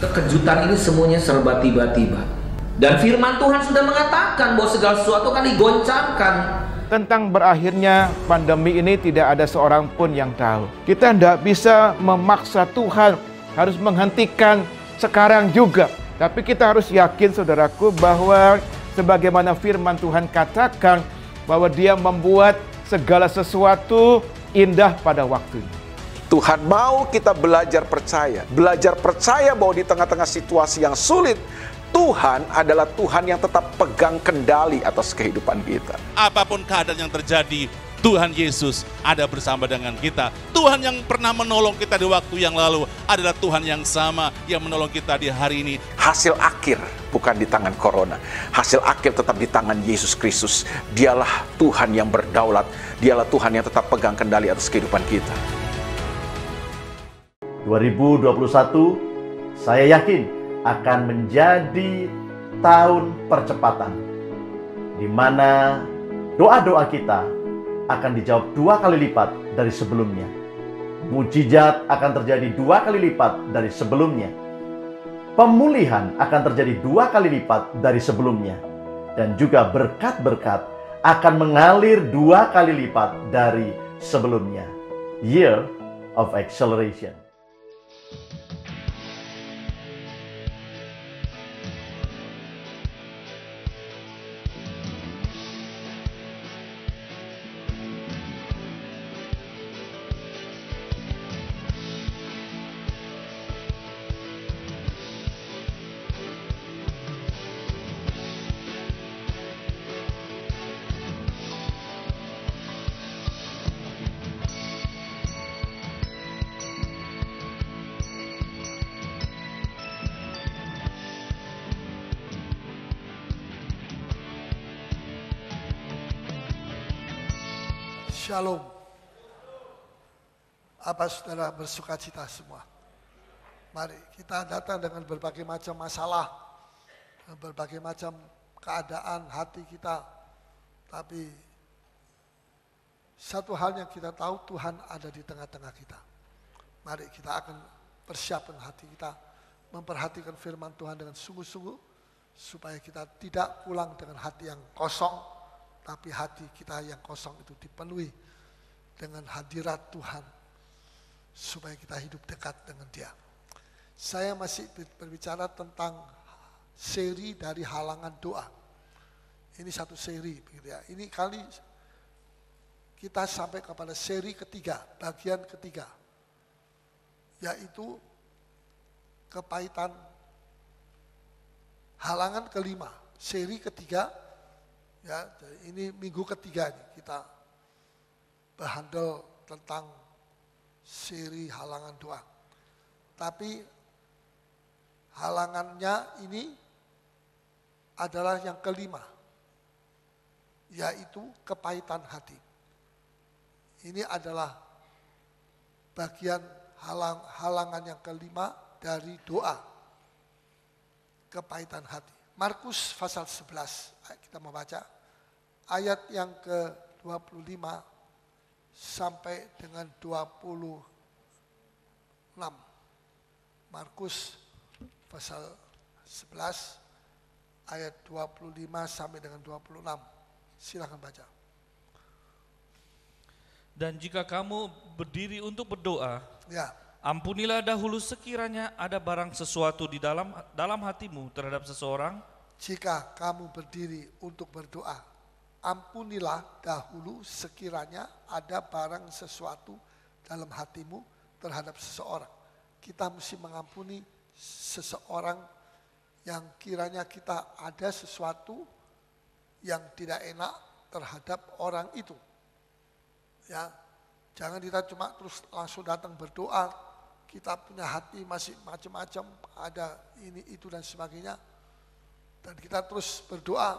Kejutan ini semuanya serba tiba-tiba. Dan firman Tuhan sudah mengatakan bahwa segala sesuatu akan digoncangkan. Tentang berakhirnya pandemi ini tidak ada seorang pun yang tahu. Kita tidak bisa memaksa Tuhan harus menghentikan sekarang juga. Tapi kita harus yakin, saudaraku, bahwa sebagaimana firman Tuhan katakan bahwa Dia membuat segala sesuatu indah pada waktunya. Tuhan mau kita belajar percaya bahwa di tengah-tengah situasi yang sulit, Tuhan adalah Tuhan yang tetap pegang kendali atas kehidupan kita. Apapun keadaan yang terjadi, Tuhan Yesus ada bersama dengan kita. Tuhan yang pernah menolong kita di waktu yang lalu adalah Tuhan yang sama yang menolong kita di hari ini. Hasil akhir bukan di tangan corona. Hasil akhir tetap di tangan Yesus Kristus. Dialah Tuhan yang berdaulat. Dialah Tuhan yang tetap pegang kendali atas kehidupan kita. 2021, saya yakin akan menjadi tahun percepatan, di mana doa-doa kita akan dijawab 2 kali lipat dari sebelumnya. Mujizat akan terjadi 2 kali lipat dari sebelumnya. Pemulihan akan terjadi 2 kali lipat dari sebelumnya. Dan juga berkat-berkat akan mengalir 2 kali lipat dari sebelumnya. Year of Acceleration. Shalom. Apa saudara bersuka cita semua? Mari kita datang dengan berbagai macam masalah, berbagai macam keadaan hati kita. Tapi satu hal yang kita tahu, Tuhan ada di tengah-tengah kita. Mari kita akan persiapkan hati kita, memperhatikan firman Tuhan dengan sungguh-sungguh, supaya kita tidak pulang dengan hati yang kosong, tapi hati kita yang kosong itu dipenuhi dengan hadirat Tuhan, supaya kita hidup dekat dengan Dia. Saya masih berbicara tentang seri dari halangan doa. Ini satu seri, begitu ya. Ini kali kita sampai kepada seri ketiga, bagian ketiga, yaitu kepahitan halangan kelima, seri ketiga. Ya, ini minggu ketiga nih kita berhandle tentang seri halangan doa. Tapi halangannya ini adalah yang kelima, yaitu kepahitan hati. Ini adalah bagian halangan yang kelima dari doa, kepahitan hati. Markus pasal 11, kita mau baca ayat yang ke-25 sampai dengan 26. Markus pasal 11 ayat 25 sampai dengan 26. Silakan baca. Dan jika kamu berdiri untuk berdoa, Ya. ampunilah dahulu sekiranya ada barang sesuatu di dalam hatimu terhadap seseorang. Jika kamu berdiri untuk berdoa, ampunilah dahulu sekiranya ada barang sesuatu dalam hatimu terhadap seseorang. Kita mesti mengampuni seseorang yang kiranya kita ada sesuatu yang tidak enak terhadap orang itu. Ya, jangan kita cuma terus langsung datang berdoa, kita punya hati masih macam-macam, ada ini, itu dan sebagainya. Dan kita terus berdoa,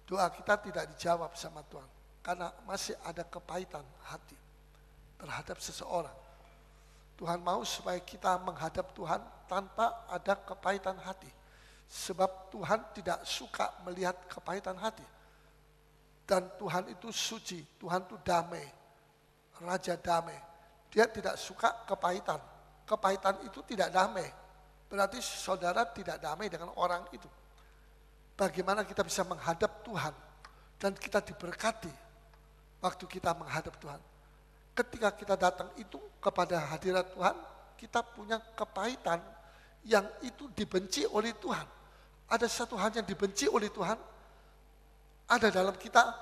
doa kita tidak dijawab sama Tuhan. Karena masih ada kepahitan hati terhadap seseorang. Tuhan mau supaya kita menghadap Tuhan tanpa ada kepahitan hati. Sebab Tuhan tidak suka melihat kepahitan hati. Dan Tuhan itu suci, Tuhan itu damai, Raja damai. Dia tidak suka kepahitan. Kepahitan itu tidak damai. berarti saudara tidak damai dengan orang itu. Bagaimana kita bisa menghadap Tuhan dan kita diberkati waktu kita menghadap Tuhan. Ketika kita datang itu kepada hadirat Tuhan, kita punya kepahitan yang itu dibenci oleh Tuhan. Ada satu hal yang dibenci oleh Tuhan, ada dalam kita,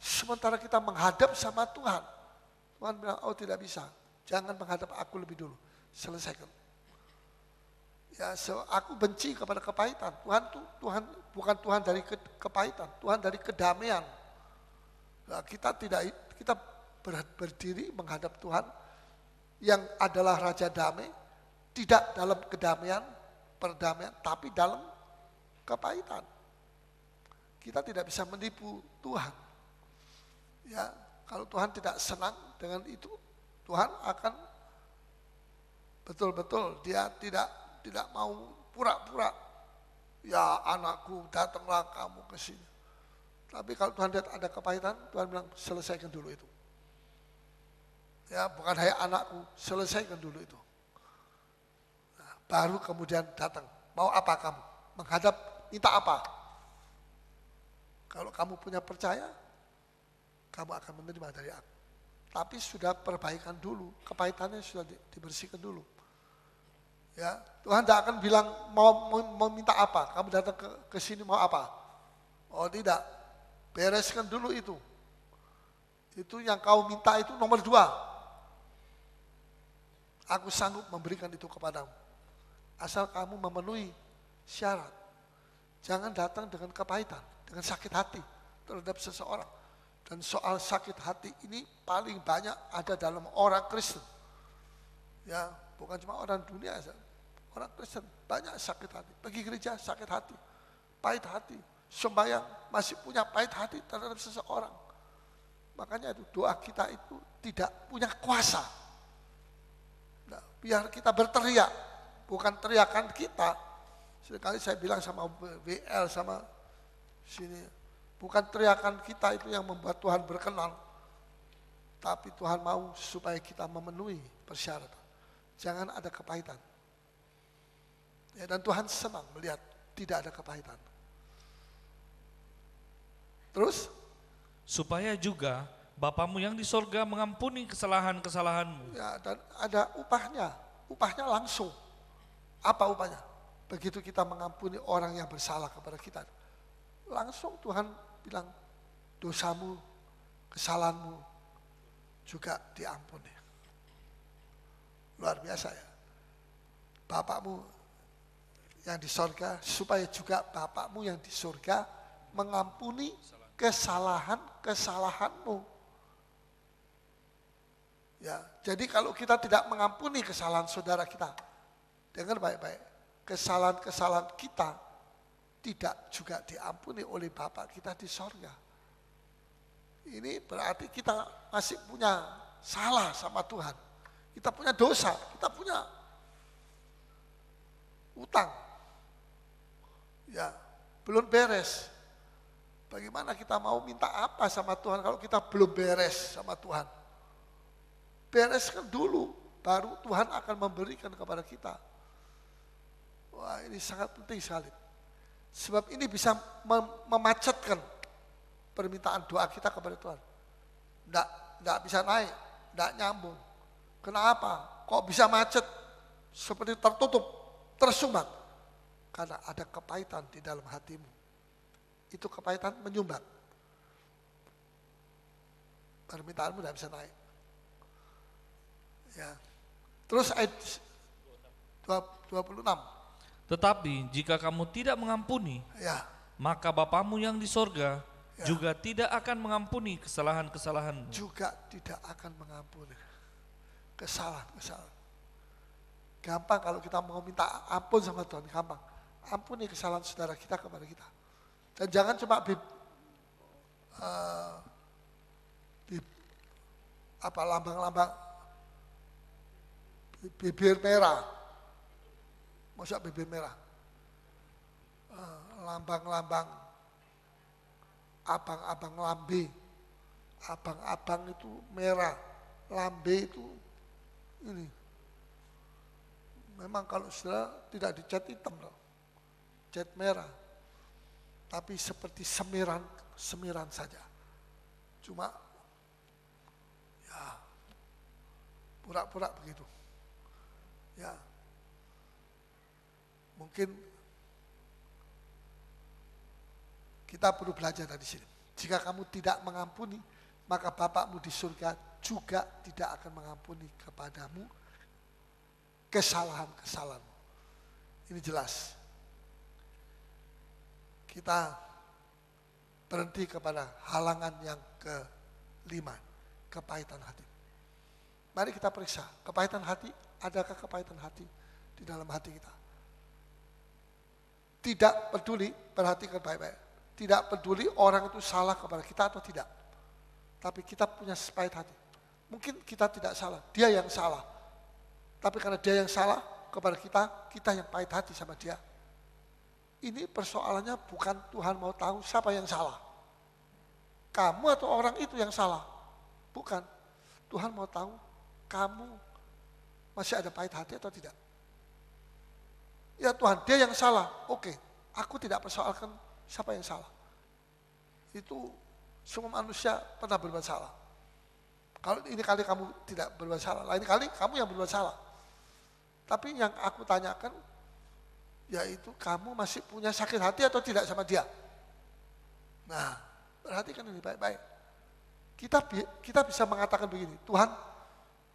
sementara kita menghadap sama Tuhan. Tuhan bilang, oh tidak bisa, jangan menghadap aku lebih dulu, selesaikan. Ya, aku benci kepada kepahitan. Tuhan bukan Tuhan dari kepahitan, Tuhan dari kedamaian. Nah, kita berdiri menghadap Tuhan yang adalah Raja Damai, tidak dalam kedamaian, perdamaian, tapi dalam kepahitan. Kita tidak bisa menipu Tuhan. Ya, kalau Tuhan tidak senang dengan itu, Tuhan akan betul-betul dia tidak mau pura-pura. Ya anakku, datanglah kamu ke sini. Tapi kalau Tuhan lihat ada kepahitan, Tuhan bilang selesaikan dulu itu. Ya, bukan hai anakku, selesaikan dulu itu. Nah, baru kemudian datang. Mau apa kamu? Menghadap, minta apa? Kalau kamu punya percaya, kamu akan menerima dari aku. Tapi sudah perbaikan dulu, kepahitannya sudah dibersihkan dulu. Ya, Tuhan tidak akan bilang mau minta apa, kamu datang ke sini mau apa? Oh tidak, bereskan dulu itu. Itu yang kau minta itu nomor 2. Aku sanggup memberikan itu kepadamu. Asal kamu memenuhi syarat. Jangan datang dengan kepahitan, dengan sakit hati terhadap seseorang. Dan soal sakit hati ini paling banyak ada dalam orang Kristen. Ya, bukan cuma orang dunia saja. Orang Kristen banyak sakit hati. Pergi gereja sakit hati, pahit hati. Sembahyang masih punya pahit hati terhadap seseorang. Makanya itu doa kita itu tidak punya kuasa. Nah, biar kita berteriak, bukan teriakan kita. Sekali saya bilang sama WL sama sini, bukan teriakan kita itu yang membuat Tuhan berkenan. Tapi Tuhan mau supaya kita memenuhi persyaratan. Jangan ada kepahitan. Ya, dan Tuhan senang melihat tidak ada kepahitan. Terus? Supaya juga Bapamu yang di sorga mengampuni kesalahan-kesalahanmu. Ya, dan ada upahnya. Upahnya langsung. Apa upahnya? Begitu kita mengampuni orang yang bersalah kepada kita. Langsung Tuhan bilang, dosamu, kesalahanmu juga diampuni. Luar biasa ya. Bapakmu yang di sorga, supaya juga Bapakmu yang di sorga mengampuni kesalahan-kesalahanmu. Ya, jadi kalau kita tidak mengampuni kesalahan saudara kita, dengar baik-baik, kesalahan-kesalahan kita tidak juga diampuni oleh Bapa kita di sorga. Ini berarti kita masih punya salah sama Tuhan. Kita punya dosa, kita punya utang. Ya, belum beres. Bagaimana kita mau minta apa sama Tuhan kalau kita belum beres sama Tuhan? Bereskan dulu, baru Tuhan akan memberikan kepada kita. Wah, ini sangat penting sekali. Sebab ini bisa memacetkan permintaan doa kita kepada Tuhan. Nggak bisa naik, nggak nyambung. Kenapa? Kok bisa macet? Seperti tertutup, tersumbat. Karena ada kepahitan di dalam hatimu. Itu kepahitan menyumbat. Permintaanmu tidak bisa naik. Ya. Terus ayat 26. Tetapi jika kamu tidak mengampuni, Ya. maka Bapamu yang di sorga juga tidak akan mengampuni kesalahan-kesalahanmu. Juga tidak akan mengampuni kesalahan-kesalahan. Gampang kalau kita mau minta ampun sama Tuhan, gampang. Ampuni kesalahan saudara kita kepada kita. Dan jangan cuma lambang-lambang bibir merah. Maksudnya bibir merah. Lambang-lambang abang-abang lambe. Abang-abang itu merah. Lambe itu ini. Memang kalau saudara tidak dicat hitam loh, cat merah, tapi seperti semiran saja. Cuma ya pura-pura begitu. Ya, mungkin kita perlu belajar dari sini. Jika kamu tidak mengampuni, maka Bapakmu di surga juga tidak akan mengampuni kepadamu kesalahan-kesalahanmu. Ini jelas. Kita berhenti kepada halangan yang kelima, kepahitan hati. Mari kita periksa, kepahitan hati, adakah kepahitan hati di dalam hati kita? Tidak peduli, perhatikan baik-baik. Tidak peduli orang itu salah kepada kita atau tidak. Tapi kita punya pahit hati. Mungkin kita tidak salah, dia yang salah. Tapi karena dia yang salah kepada kita yang pahit hati sama dia. Ini persoalannya bukan Tuhan mau tahu siapa yang salah. Kamu atau orang itu yang salah. Bukan. Tuhan mau tahu kamu masih ada pahit hati atau tidak. Ya Tuhan, dia yang salah. Oke, aku tidak persoalkan siapa yang salah. Itu semua manusia pernah berbuat salah. Kalau ini kali kamu tidak berbuat salah, lain kali kamu yang berbuat salah. Tapi yang aku tanyakan, yaitu kamu masih punya sakit hati atau tidak sama dia. Nah, perhatikan ini baik-baik. Kita bisa mengatakan begini, Tuhan,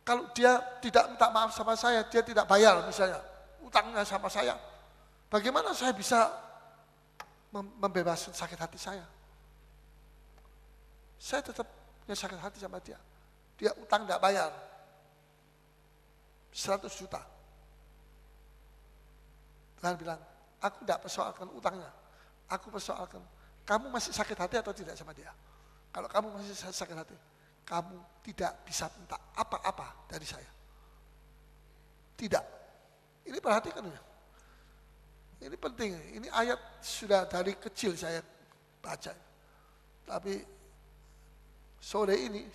kalau dia tidak minta maaf sama saya, dia tidak bayar misalnya, utangnya sama saya, bagaimana saya bisa membebaskan sakit hati saya? Saya tetap punya sakit hati sama dia. Dia utang tidak bayar, 100 juta. Tuhan bilang, aku tidak persoalkan utangnya, aku persoalkan kamu masih sakit hati atau tidak sama dia. Kalau kamu masih sakit hati, kamu tidak bisa minta apa-apa dari saya. Tidak. Ini perhatikan ya. Ini penting. Ini ayat sudah dari kecil saya baca. Tapi sore ini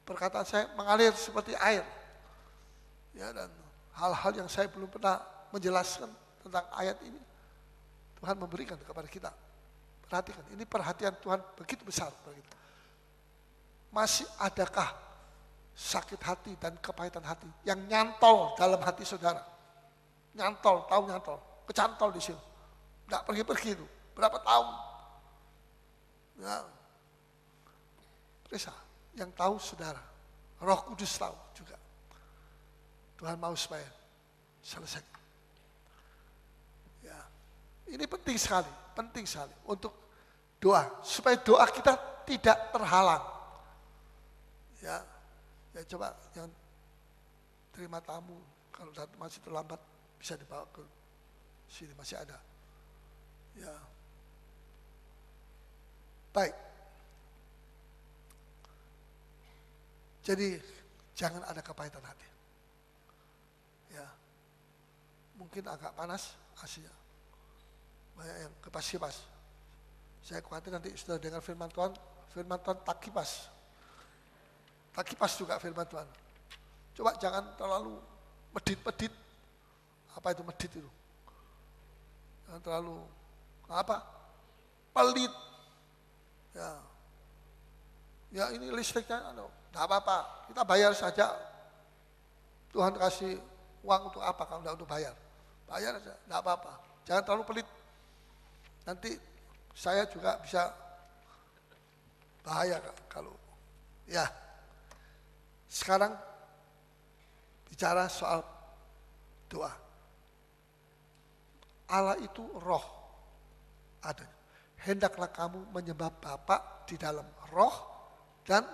perkataan saya mengalir seperti air. Ya, dan hal-hal yang saya belum pernah menjelaskan tentang ayat ini, Tuhan memberikan kepada kita. Perhatikan, ini perhatian Tuhan begitu besar. Masih adakah sakit hati dan kepahitan hati yang nyantol dalam hati saudara? Nyantol, tahu nyantol, kecantol di sini. Nggak pergi-pergi itu, berapa tahun. Ya, periksa, yang tahu saudara, Roh Kudus tahu juga. Tuhan mau supaya selesai. Ya, ini penting sekali untuk doa, supaya doa kita tidak terhalang. Ya coba yang terima tamu, kalau masih terlambat bisa dibawa ke sini, masih ada. Ya, baik. Jadi jangan ada kepahitan hati. Ya, mungkin agak panas AC-nya, banyak yang kipas-kipas. Saya khawatir nanti sudah dengar firman Tuhan tak kipas. Tak kipas juga firman Tuhan. Coba jangan terlalu medit-medit. Apa itu medit itu? Jangan terlalu pelit. Ya ini listriknya, enggak apa-apa, kita bayar saja. Tuhan kasih uang untuk apa kalau enggak untuk bayar? Bayar saja, enggak apa-apa. Jangan terlalu pelit. Nanti saya juga bisa bahaya kalau ya. Sekarang bicara soal doa. Allah itu roh adanya. Hendaklah kamu menyembah Bapa di dalam roh dan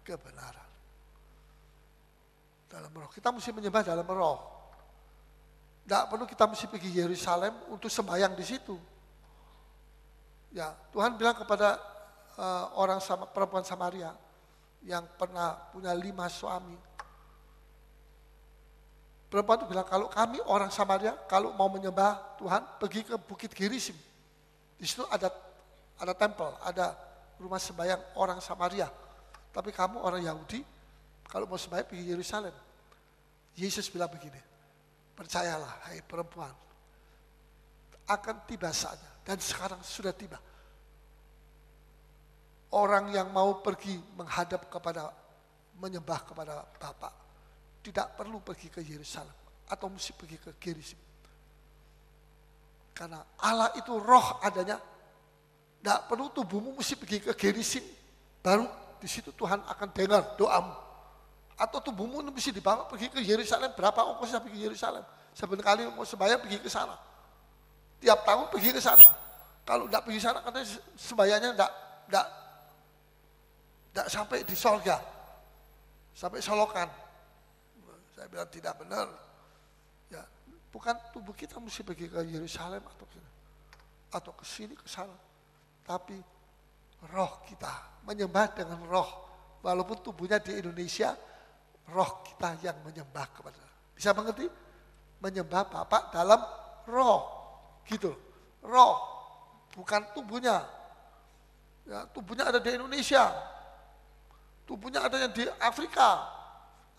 kebenaran. Dalam roh. Kita mesti menyembah dalam roh. Tidak perlu kita mesti pergi Yerusalem untuk sembahyang di situ. Ya, Tuhan bilang kepada perempuan Samaria yang pernah punya 5 suami. Perempuan itu bilang, kalau kami orang Samaria, kalau mau menyembah Tuhan, pergi ke Bukit Gerizim. Di situ ada tempel, ada rumah sembahyang orang Samaria. Tapi kamu orang Yahudi, kalau mau sembahyang pergi Yerusalem. Yesus bilang begini, percayalah hai perempuan, akan tiba saatnya, dan sekarang sudah tiba. Orang yang mau pergi menghadap kepada, menyembah kepada Bapa, tidak perlu pergi ke Yerusalem, atau mesti pergi ke Gerizim. Karena Allah itu roh adanya, tidak perlu tubuhmu mesti pergi ke Gerizim, baru di situ Tuhan akan dengar doamu. Atau tubuhmu mesti dibawa pergi ke Yerusalem, berapa ongkosnya pergi ke Yerusalem? Sebenarnya mau sembahyang pergi ke sana. Tiap tahun pergi ke sana. Kalau tidak pergi sana katanya sembahyangnya tidak sampai di sorga. Sampai solokan. Saya bilang tidak benar. Ya, bukan tubuh kita mesti pergi ke Yerusalem atau ke sini ke sana. Tapi roh kita menyembah dengan roh. Walaupun tubuhnya di Indonesia, roh kita yang menyembah kepada. Bisa mengerti? Menyembah Bapa dalam roh. Gitu. Roh. Bukan tubuhnya. Ya, tubuhnya ada di Indonesia. Tubuhnya ada yang di Afrika.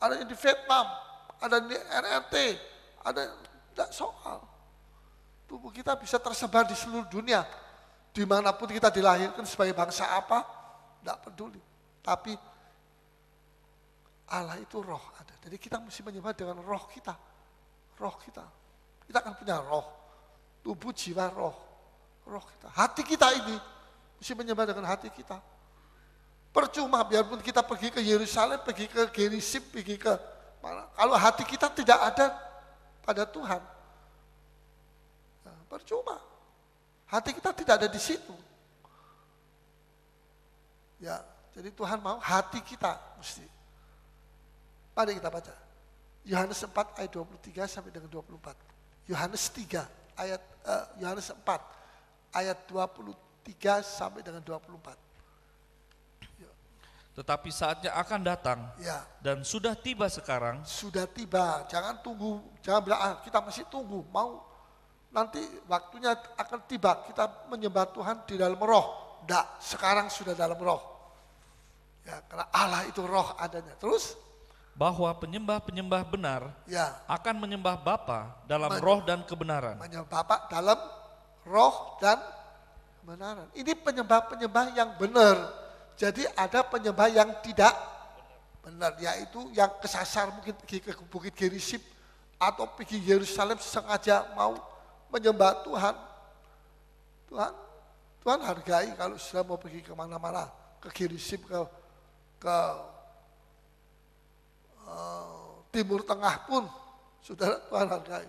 Ada yang di Vietnam. Ada di RRT. Ada yang tidak soal. Tubuh kita bisa tersebar di seluruh dunia. Dimanapun kita dilahirkan sebagai bangsa apa, tidak peduli. Tapi Allah itu roh ada. Jadi kita mesti menyembah dengan roh kita. Roh kita. Kita akan punya roh. Tubuh, jiwa, roh. Roh kita. Hati kita ini mesti menyembah dengan hati kita. Percuma biarpun kita pergi ke Yerusalem, pergi ke Gerizim, pergi ke mana. Kalau hati kita tidak ada pada Tuhan, nah, percuma. Hati kita tidak ada di situ. Ya, jadi Tuhan mau hati kita mesti. Mari kita baca. Yohanes 4 ayat 23 sampai dengan 24. Yohanes 3 ayat Yohanes 4 ayat 23 sampai dengan 24. Tetapi saatnya akan datang, Ya. dan sudah tiba sekarang. Sudah tiba, jangan tunggu, jangan bilang kita masih tunggu, mau nanti waktunya akan tiba, kita menyembah Tuhan di dalam roh. Tidak, sekarang sudah dalam roh. Ya, karena Allah itu roh adanya. Terus? Bahwa penyembah-penyembah benar Ya. akan menyembah Bapa dalam roh dan kebenaran. Menyembah Bapa dalam roh dan kebenaran. Ini penyembah-penyembah yang benar. Jadi ada penyembah yang tidak benar, yaitu yang kesasar, mungkin pergi ke Bukit Gerizim atau pergi Yerusalem sengaja mau menyembah Tuhan. Tuhan hargai kalau sudah mau pergi kemana-mana, ke Gerizim, ke Timur Tengah pun sudah Tuhan hargai.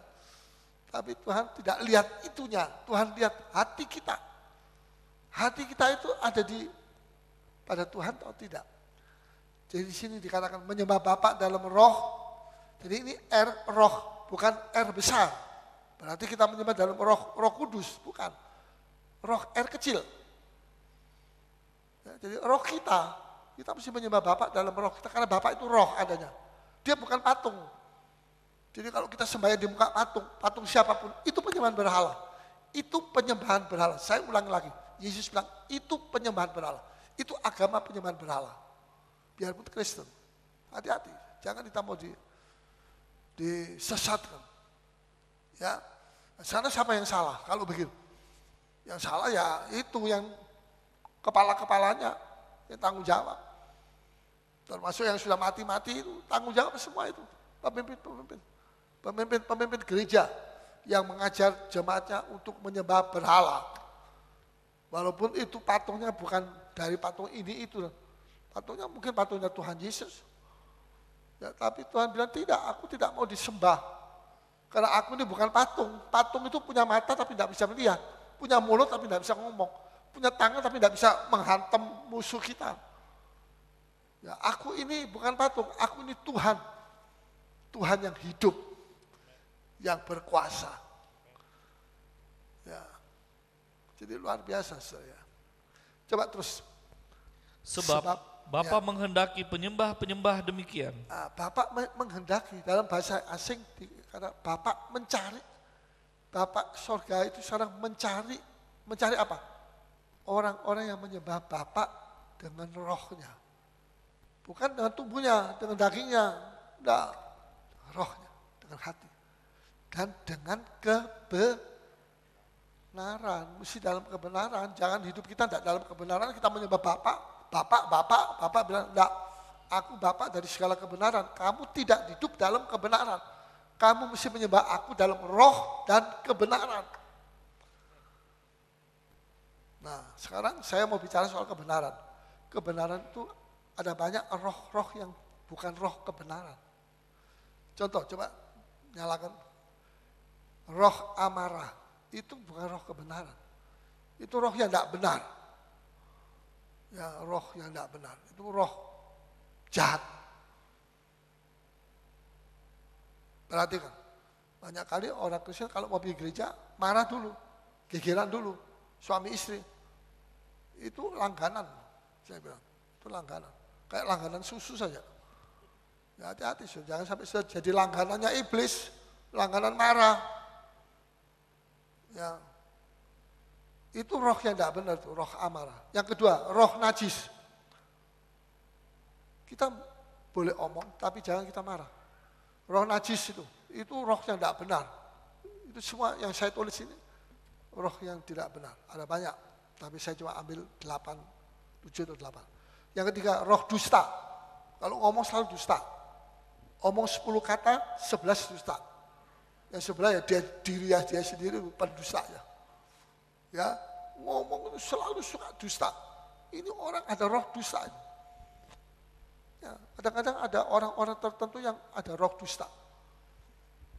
Tapi Tuhan tidak lihat itunya, Tuhan lihat hati kita. Hati kita itu ada pada Tuhan atau tidak. Jadi di sini dikatakan menyembah Bapa dalam roh. Jadi ini R roh, bukan R besar. Berarti kita menyembah dalam roh kudus, bukan. Roh R kecil. Ya, jadi roh kita mesti menyembah Bapa dalam roh kita, karena Bapa itu roh adanya. Dia bukan patung. Jadi kalau kita sembahyang di muka patung siapapun, itu penyembahan berhala. Itu penyembahan berhala. Saya ulangi lagi, Yesus bilang itu penyembahan berhala. Itu agama penyembahan berhala. Biarpun Kristen, hati-hati, jangan kita mau disesatkan. Ya, sana siapa yang salah kalau begitu? Yang salah ya itu yang kepala-kepalanya yang tanggung jawab. Termasuk yang sudah mati-mati itu tanggung jawab semua itu. Pemimpin gereja yang mengajar jemaatnya untuk menyembah berhala. Walaupun itu patungnya bukan dari patung ini itu. Patungnya mungkin patungnya Tuhan Yesus. Ya, tapi Tuhan bilang tidak, aku tidak mau disembah. Karena aku ini bukan patung. Patung itu punya mata tapi tidak bisa melihat. Punya mulut tapi tidak bisa ngomong. Punya tangan tapi tidak bisa menghantam musuh kita. Ya, aku ini bukan patung, aku ini Tuhan. Tuhan yang hidup, yang berkuasa. Ya. Jadi luar biasa saya. Coba terus. Sebab Bapa menghendaki penyembah-penyembah demikian. Bapak menghendaki, dalam bahasa asing karena Bapak mencari. Bapak sorga itu sekarang mencari apa? Orang-orang yang menyembah Bapak dengan rohnya. Bukan dengan tubuhnya, dengan dagingnya. Enggak. rohnya, dengan hati. Dan dengan kebenaran, mesti dalam kebenaran. Jangan hidup kita tidak dalam kebenaran, kita menyembah Bapak bilang, enggak, aku Bapak dari segala kebenaran. Kamu tidak hidup dalam kebenaran. Kamu mesti menyembah aku dalam roh dan kebenaran. Nah, sekarang saya mau bicara soal kebenaran. Kebenaran itu ada banyak roh-roh yang bukan roh kebenaran. Contoh, coba nyalakan. Roh amarah, itu bukan roh kebenaran. Itu roh yang tidak benar. Ya, roh yang tidak benar. Itu roh jahat. Perhatikan, banyak kali orang Kristen kalau mau pergi gereja, marah dulu, gegeran dulu, suami istri. Itu langganan, saya bilang. Itu langganan. Kayak langganan susu saja. Ya, hati-hati, jangan sampai jadi langganannya iblis, langganan marah. Ya, itu roh yang tidak benar, itu roh amarah. Yang kedua, roh najis. Kita boleh omong, tapi jangan kita marah. Roh najis itu roh yang tidak benar. Itu semua yang saya tulis ini, roh yang tidak benar. Ada banyak, tapi saya cuma ambil 8, 7 atau 8. Yang ketiga, roh dusta. Kalau ngomong selalu dusta. Omong 10 kata, 11 dusta. Yang sebelah ya dia sendiri pendusta ya. Ya, ngomong selalu suka dusta. Ini orang ada roh dusta. Ya, kadang-kadang ada orang-orang tertentu yang ada roh dusta.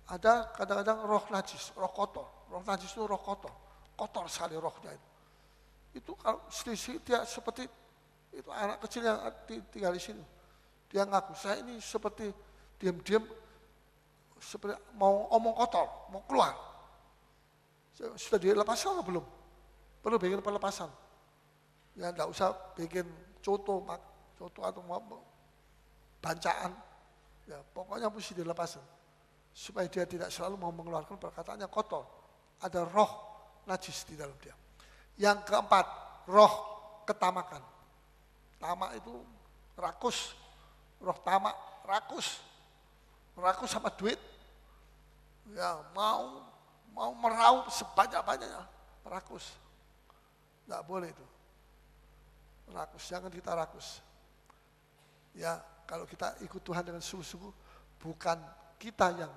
Ada kadang-kadang roh najis, roh kotor. Roh najis itu roh kotor. Kotor sekali rohnya itu. Itu kalau dia seperti itu anak kecil yang tinggal di sini. Dia ngaku, saya ini seperti diam-diam seperti mau omong kotor, mau keluar. Sudah dilepaskan atau belum? Perlu bikin pelepasan. Ya enggak usah bikin coto atau bancaan, ya pokoknya mesti dilepaskan supaya dia tidak selalu mau mengeluarkan perkataannya kotor. Ada roh najis di dalam dia. Yang keempat, roh ketamakan. Tamak itu rakus, roh tamak rakus sama duit. Ya mau meraup sebanyak-banyaknya, rakus. Nggak boleh itu. Rakus, jangan kita rakus. Ya, kalau kita ikut Tuhan dengan sungguh-sungguh, bukan kita yang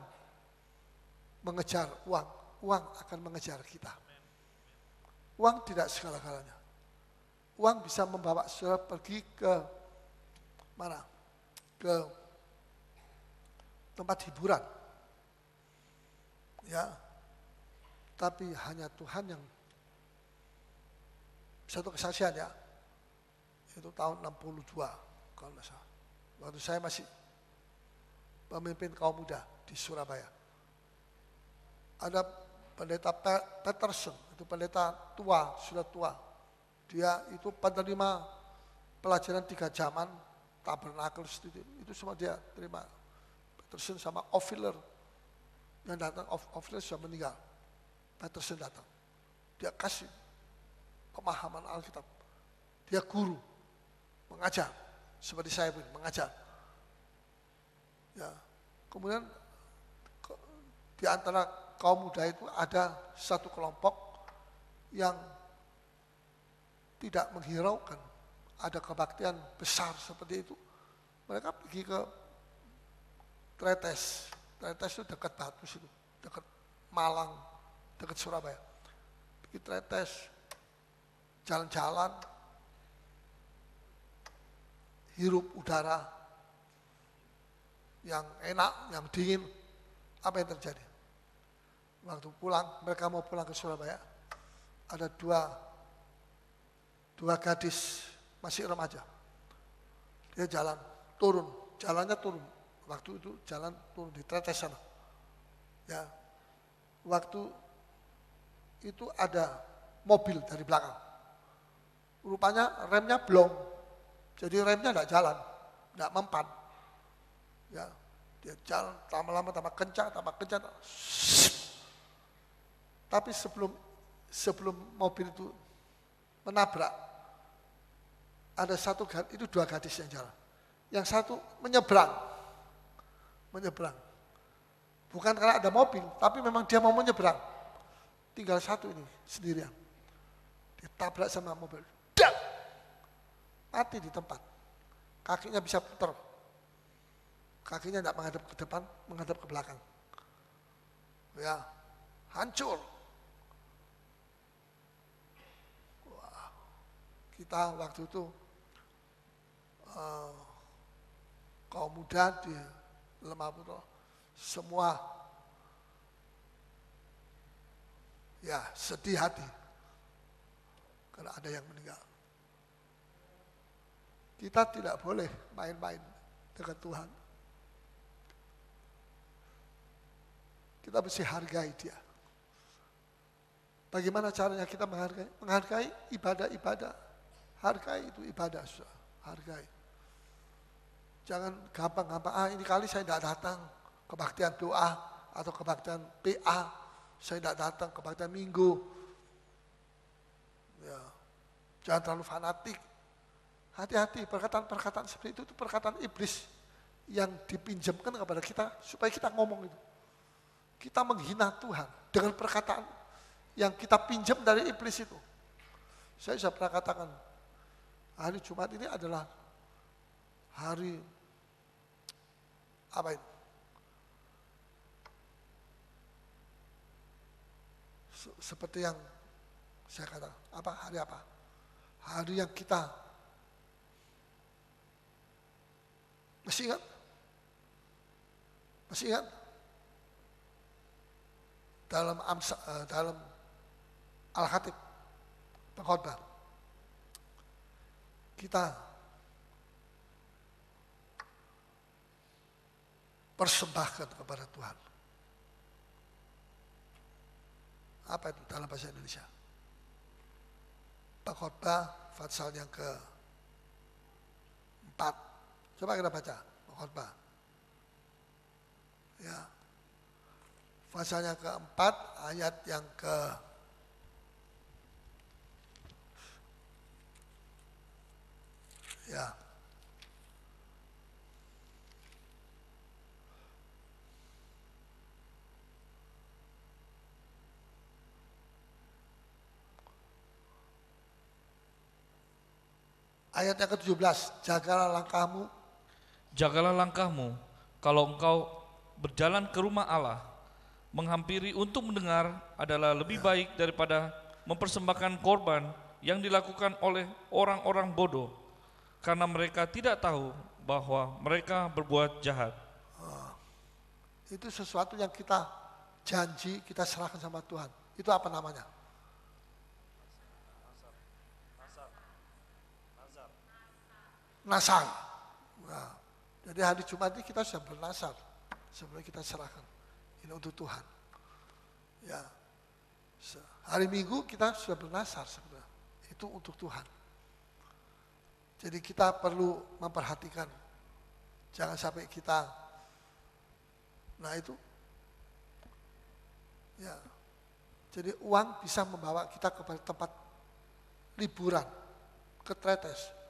mengejar uang, uang akan mengejar kita. Uang tidak segala-galanya. Uang bisa membawa saudara pergi ke mana? Ke tempat hiburan. Ya, tapi hanya Tuhan yang satu kesaksian ya, itu tahun 62 kalau nggak salah. Waktu saya masih pemimpin kaum muda di Surabaya. Ada pendeta Peterson, itu pendeta tua, sudah tua. Dia itu penerima pelajaran 3 zaman, tabernakel, itu semua dia terima. Peterson sama Offiler yang datang, Offiler sudah meninggal. Peterson datang, dia kasih pemahaman Alkitab. Dia guru, mengajar, seperti saya pun mengajar. Ya, kemudian di antara kaum muda itu ada satu kelompok yang tidak menghiraukan ada kebaktian besar seperti itu. Mereka pergi ke Tretes. Tretes itu dekat Batu situ, dekat Malang, dekat Surabaya. Pergi Tretes, jalan-jalan, hirup udara yang enak, yang dingin. Apa yang terjadi? Waktu pulang, mereka mau pulang ke Surabaya, ada dua gadis masih remaja. Dia jalan, turun, jalannya turun. Waktu itu jalan turun di Tretes sana. Ya, waktu itu ada mobil dari belakang. Rupanya remnya blong, jadi remnya tidak jalan, tidak mempan. Ya, dia jalan lama-lama tambah kencang. Tapi sebelum mobil itu menabrak, ada satu itu 2 gadis yang jalan. Yang satu menyeberang. Bukan karena ada mobil, tapi memang dia mau menyeberang. Tinggal satu ini, sendirian. Ditabrak sama mobil. Dak! Mati di tempat. Kakinya bisa putar. Kakinya tidak menghadap ke depan, menghadap ke belakang. Ya, hancur. Wah, kita waktu itu kaum muda di Lemah Putra, semua ya sedih hati karena ada yang meninggal. Kita tidak boleh main-main dengan Tuhan. Kita mesti hargai dia. Bagaimana caranya kita menghargai? Menghargai ibadah-ibadah. Hargai itu ibadah, hargai. Jangan gampang-gampang, ini kali saya tidak datang kebaktian doa atau kebaktian PA, saya tidak datang kebaktian minggu. Ya, jangan terlalu fanatik. Hati-hati, perkataan-perkataan seperti itu perkataan iblis yang dipinjamkan kepada kita supaya kita ngomong itu. Kita menghina Tuhan dengan perkataan yang kita pinjam dari iblis itu. Saya sudah pernah katakan, hari Jumat ini adalah hari apa itu? Seperti yang saya katakan, apa hari apa? Hari yang kita masih ingat? Masih ingat? Dalam Al-Khatib, pengkhotbah, kita persembahkan kepada Tuhan. Apa itu dalam bahasa Indonesia? Pengkhotbah pasal yang ke-4. Coba kita baca pengkhotbah. Ya. Pasal yang ke-4 ayat yang ya. Ayat yang ke-17, jagalah langkahmu. Jagalah langkahmu, kalau engkau berjalan ke rumah Allah, menghampiri untuk mendengar adalah lebih baik daripada mempersembahkan korban yang dilakukan oleh orang-orang bodoh, karena mereka tidak tahu bahwa mereka berbuat jahat. Itu sesuatu yang kita janji, kita serahkan sama Tuhan. Itu apa namanya? Nasar. Nah, jadi hari Jumat ini kita sudah bernasar sebelum kita serahkan. Ini untuk Tuhan. Ya, hari Minggu kita sudah bernasar sebenarnya. Itu untuk Tuhan. Jadi kita perlu memperhatikan. Jangan sampai kita, nah itu, ya. Jadi uang bisa membawa kita kepada tempat liburan, ke Tretes.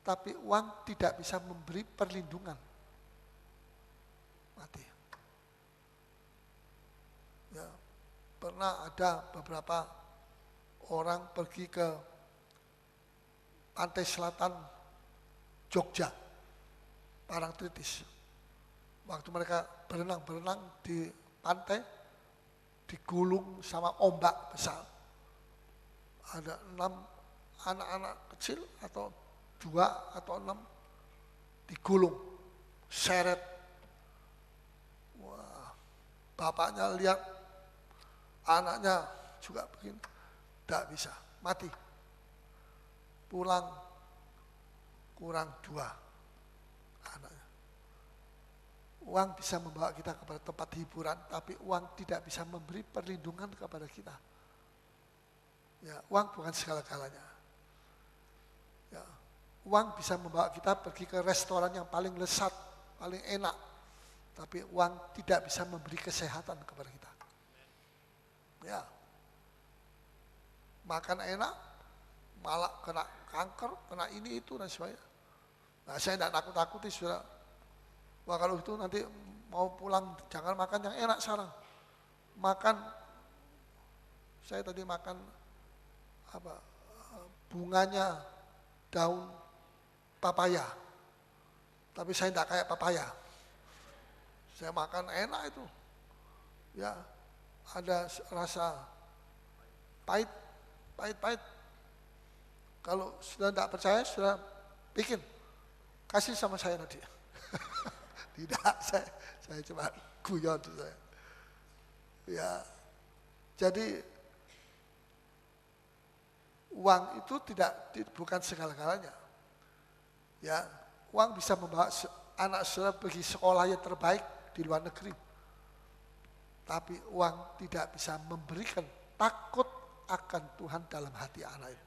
Tapi uang tidak bisa memberi perlindungan. Mati. Ya, pernah ada beberapa orang pergi ke pantai selatan Jogja, Parangtritis. Waktu mereka berenang di pantai, digulung sama ombak besar. Ada 6 anak-anak kecil atau 2 atau 6 digulung, seret. Wah, bapaknya lihat anaknya juga begini, tidak bisa, mati. Pulang kurang 2 anaknya. Uang bisa membawa kita kepada tempat hiburan, tapi uang tidak bisa memberi perlindungan kepada kita. Ya, uang bukan segala-galanya. Ya. Uang bisa membawa kita pergi ke restoran yang paling lezat, paling enak. Tapi uang tidak bisa memberi kesehatan kepada kita. Ya. Makan enak, malah kena kanker, kena ini itu dan sebagainya. Nah, saya tidak nakut-nakuti, saudara. Wah, kalau itu nanti mau pulang jangan makan yang enak sekarang. Makan, saya tadi makan bunganya daun papaya. Tapi saya tidak kayak papaya. Saya makan enak itu. Ya, ada rasa pahit. Kalau sudah tidak percaya, sudah bikin. Kasih sama saya nanti. Tidak, saya cuma guyon saya. Ya, jadi uang itu bukan segala-galanya. Ya, uang bisa membawa anak saudara pergi sekolah yang terbaik di luar negeri. Tapi uang tidak bisa memberikan takut akan Tuhan dalam hati anak itu.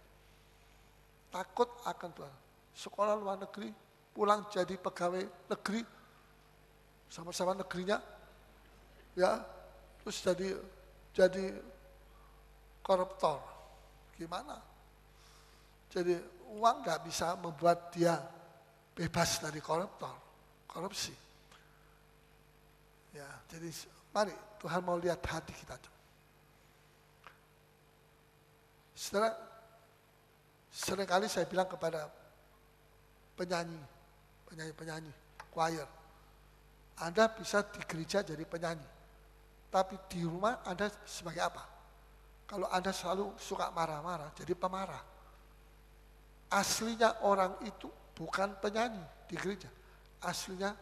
Takut akan Tuhan. Sekolah luar negeri, pulang jadi pegawai negeri, sama-sama negerinya, ya, terus jadi koruptor. Gimana? Jadi uang nggak bisa membuat dia bebas dari korupsi. Ya, jadi mari Tuhan mau lihat hati kita. Saudara, seringkali saya bilang kepada penyanyi, choir, Anda bisa di gereja jadi penyanyi, tapi di rumah Anda sebagai apa? Kalau Anda selalu suka marah-marah, jadi pemarah. Aslinya orang itu bukan penyanyi di gereja. Aslinya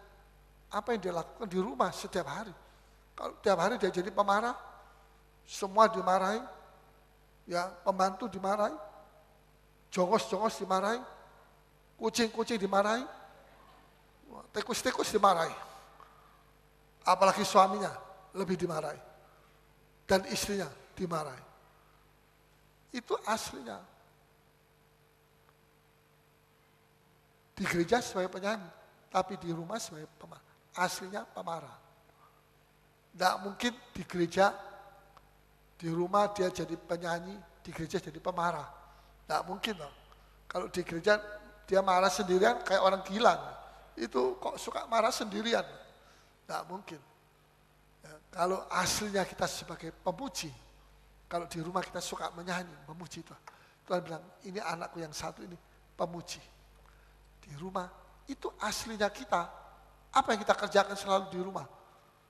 apa yang dia lakukan di rumah setiap hari. Kalau tiap hari dia jadi pemarah, semua dimarahi, ya pembantu dimarahi, jongos-jongos dimarahi, kucing-kucing dimarahi, tikus-tikus dimarahi. Apalagi suaminya lebih dimarahi. Dan istrinya dimarahi. Itu aslinya. Di gereja sebagai penyanyi, tapi di rumah sebagai pemarah. Aslinya pemarah. Tidak mungkin di gereja, di rumah dia jadi penyanyi, di gereja jadi pemarah. Tidak mungkin loh. Kalau di gereja dia marah sendirian kayak orang gila. Itu kok suka marah sendirian. Tidak mungkin. Ya, kalau aslinya kita sebagai pemuji, kalau di rumah kita suka menyanyi, memuji Tuhan. Tuhan bilang, ini anakku yang satu ini pemuji. Di rumah, itu aslinya kita. Apa yang kita kerjakan selalu di rumah?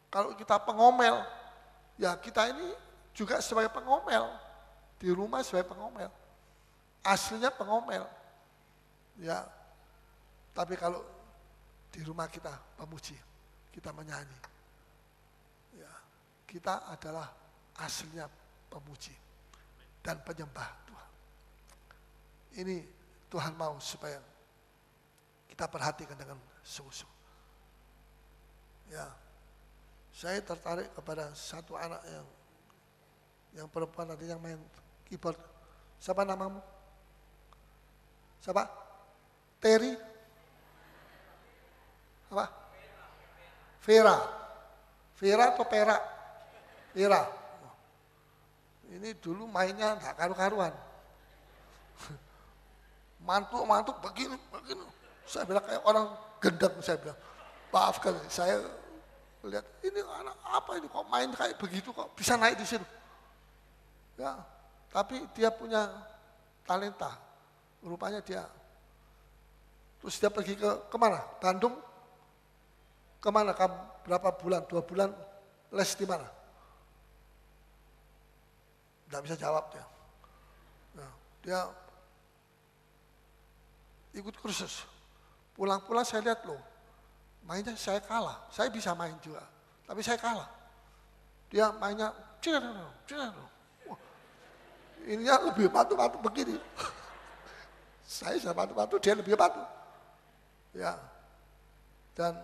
Kalau kita pengomel, ya kita ini juga sebagai pengomel. Di rumah sebagai pengomel. Aslinya pengomel. Ya, tapi kalau di rumah kita pemuji, kita menyanyi. Ya, kita adalah aslinya pemuji dan penyembah Tuhan. Ini Tuhan mau supaya kita perhatikan dengan sungguh-sungguh. Ya, saya tertarik kepada satu anak yang perempuan tadi yang main keyboard. Siapa namamu? Siapa? Terry? Apa? Vera. Vera atau Pera? Vera. Ini dulu mainnya nggak karu-karuan. Mantuk begini. Saya bilang kayak orang gendam, saya bilang. Maafkan, saya lihat ini anak apa ini kok main kayak begitu, kok bisa naik di situ. Ya, tapi dia punya talenta. Rupanya dia. Terus dia pergi kemana? Bandung. Kemana? Berapa bulan? 2 bulan les di mana? Tidak bisa jawab dia. Nah, dia ikut kursus. Pulang-pulang saya lihat loh, mainnya saya kalah. Saya bisa main juga, tapi saya kalah. Dia mainnya, ininya lebih batu-batu begini. Saya bisa batu-batu, dia lebih batu. Ya, dan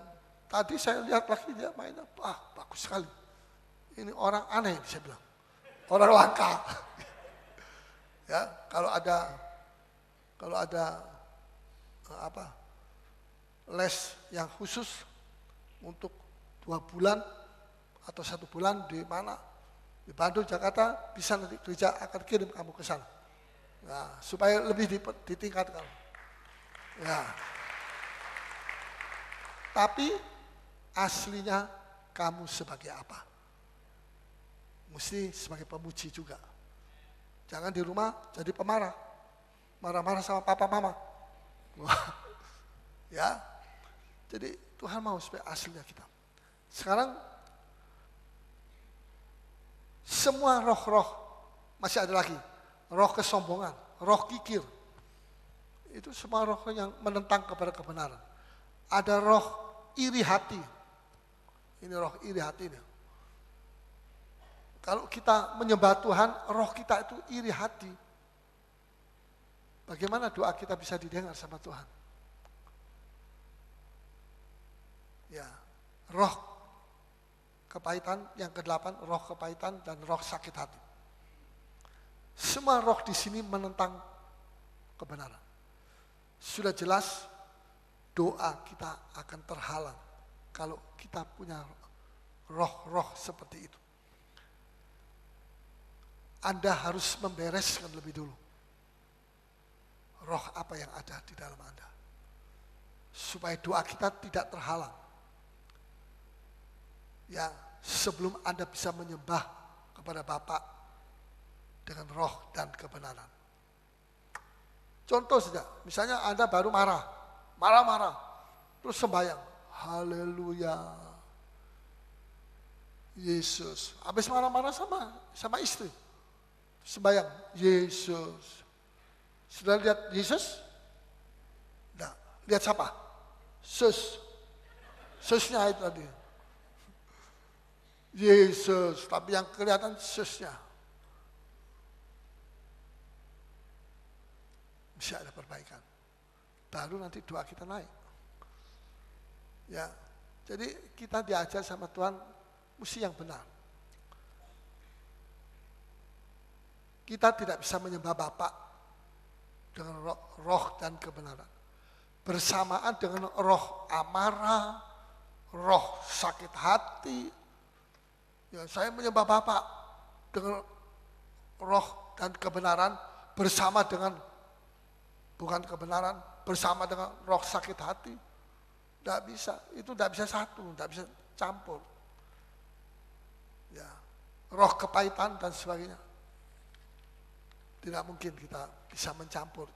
tadi saya lihat lagi dia mainnya, bagus sekali. Ini orang aneh, saya bilang. Orang langka. Ya, kalau ada les yang khusus untuk 2 bulan atau 1 bulan di mana? Di Bandung, Jakarta, bisa nanti gereja akan kirim kamu ke sana. Nah, supaya lebih ditingkatkan. Ya. Tapi aslinya kamu sebagai apa? Mesti sebagai pemuji juga. Jangan di rumah jadi pemarah. Marah-marah sama papa mama. Ya. Jadi Tuhan mau supaya aslinya kita. Sekarang semua roh-roh masih ada lagi. Roh kesombongan, roh kikir. Itu semua roh yang menentang kepada kebenaran. Ada roh iri hati. Ini roh iri hati ini. Kalau kita menyembah Tuhan, roh kita itu iri hati. Bagaimana doa kita bisa didengar sama Tuhan? Ya, roh kepahitan yang ke-8, roh kepahitan dan roh sakit hati. Semua roh di sini menentang kebenaran. Sudah jelas doa kita akan terhalang kalau kita punya roh-roh seperti itu. Anda harus membereskan lebih dulu roh apa yang ada di dalam Anda, supaya doa kita tidak terhalang. Ya, sebelum Anda bisa menyembah kepada Bapa dengan roh dan kebenaran. Contoh saja, misalnya Anda baru marah-marah, terus sembahyang, haleluya, Yesus. Habis marah-marah sama istri, sembahyang, Yesus. Sudah lihat Yesus? Nah, lihat siapa? Susnya itu tadi. Yesus, tapi yang kelihatan susnya. Bisa ada perbaikan. Baru nanti doa kita naik. Ya, jadi kita diajar sama Tuhan mesti yang benar. Kita tidak bisa menyembah Bapa dengan roh dan kebenaran. Bersamaan dengan roh amarah, roh sakit hati. Ya, saya menyembah Bapa dengan roh dan kebenaran bersama dengan bukan kebenaran, bersama dengan roh sakit hati. Tidak bisa, itu tidak bisa satu, tidak bisa campur. Ya, roh kepahitan dan sebagainya. Tidak mungkin kita bisa mencampur.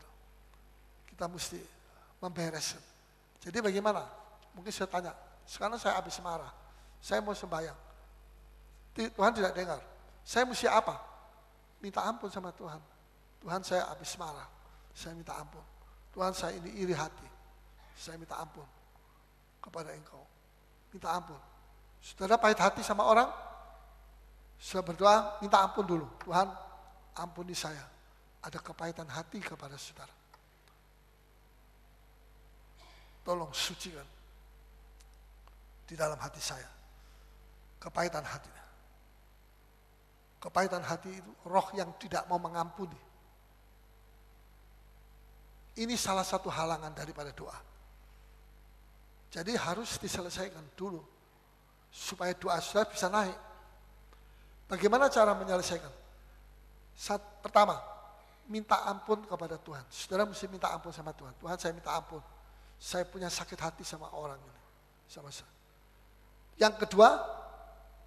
Kita mesti membereskan. Jadi bagaimana? Mungkin saya tanya, sekarang saya habis marah, saya mau sembahyang. Tuhan tidak dengar. Saya mesti apa? Minta ampun sama Tuhan. Tuhan, saya habis marah, saya minta ampun. Tuhan, saya ini iri hati, saya minta ampun kepada Engkau. Minta ampun. Saudara pahit hati sama orang, saya berdoa, minta ampun dulu. Tuhan, ampuni saya. Ada kepahitan hati kepada saudara. Tolong sucikan di dalam hati saya. Kepahitan hatinya. Kepahitan hati itu roh yang tidak mau mengampuni. Ini salah satu halangan daripada doa. Jadi harus diselesaikan dulu supaya doa saudara bisa naik. Bagaimana cara menyelesaikan? Pertama, minta ampun kepada Tuhan. Saudara mesti minta ampun sama Tuhan. Tuhan, saya minta ampun. Saya punya sakit hati sama orang ini. Sama saya. Yang kedua,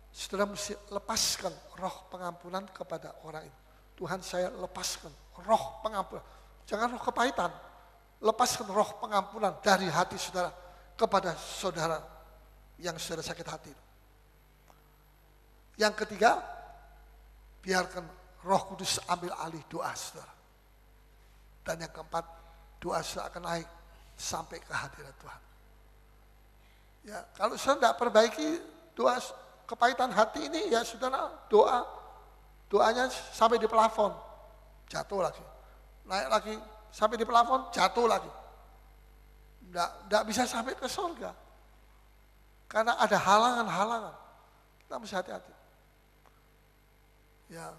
saudara mesti lepaskan roh pengampunan kepada orang itu. Tuhan, saya lepaskan roh pengampunan. Jangan roh kepahitan. Lepaskan roh pengampunan dari hati saudara kepada saudara yang saudara sakit hati. Yang ketiga, biarkan Roh Kudus ambil alih doa saudara. Dan yang keempat, doa saudara akan naik sampai ke hadirat Tuhan. Ya, kalau saudara tidak perbaiki doa kepahitan hati ini, ya saudara doanya sampai di plafon, jatuh lagi. Naik lagi sampai di plafon, jatuh lagi. Tidak bisa sampai ke surga. Karena ada halangan-halangan. Kita mesti hati-hati. Ya.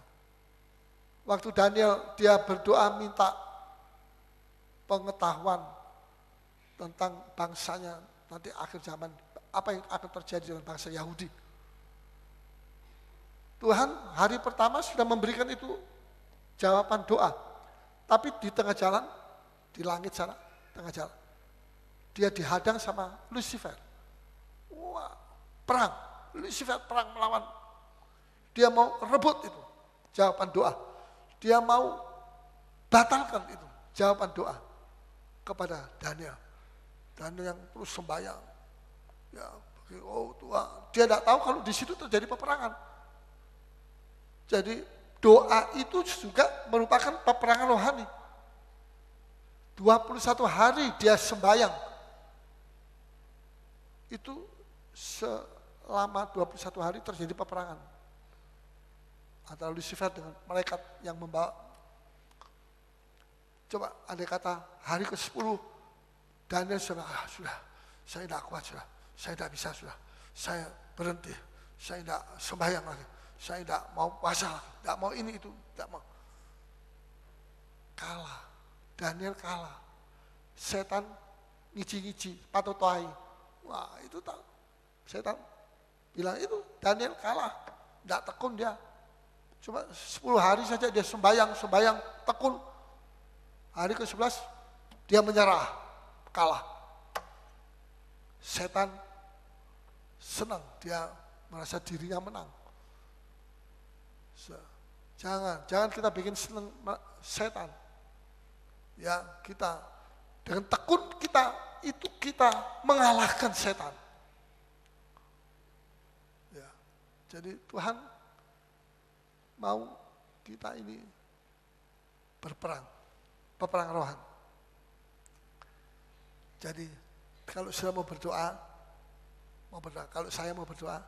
Waktu Daniel dia berdoa minta pengetahuan tentang bangsanya nanti akhir zaman, apa yang akan terjadi dengan bangsa Yahudi. Tuhan hari pertama sudah memberikan itu jawaban doa. Tapi di tengah jalan, di langit sana, tengah jalan, dia dihadang sama Lucifer. Wah, perang. Lucifer perang melawan. Dia mau rebut itu, jawaban doa. Dia mau batalkan itu, jawaban doa kepada Daniel. Daniel yang terus sembahyang. Ya, oh Tuhan, dia tidak tahu kalau di situ terjadi peperangan. Jadi doa itu juga merupakan peperangan rohani. 21 hari dia sembahyang. Itu selama 21 hari terjadi peperangan antara Lucifer dengan malaikat yang membawa. Coba andai kata hari ke-10 Daniel sudah, saya tidak kuat sudah, saya tidak bisa sudah, saya berhenti, saya tidak sembahyang lagi, saya tidak mau puasa lagi, tidak mau ini itu, tidak mau. Kalah, Daniel kalah. Setan ngici-ngici, patotoai. Wah itu tak, setan bilang itu Daniel kalah, tidak tekun dia. Cuma 10 hari saja dia sembahyang, tekun. Hari ke-11 dia menyerah, kalah. Setan senang, dia merasa dirinya menang. Jangan kita bikin senang setan. Ya, kita dengan tekun kita mengalahkan setan. Ya. Jadi Tuhan mau kita ini berperang, peperangan rohani. Jadi kalau saya mau berdoa, kalau saya mau berdoa,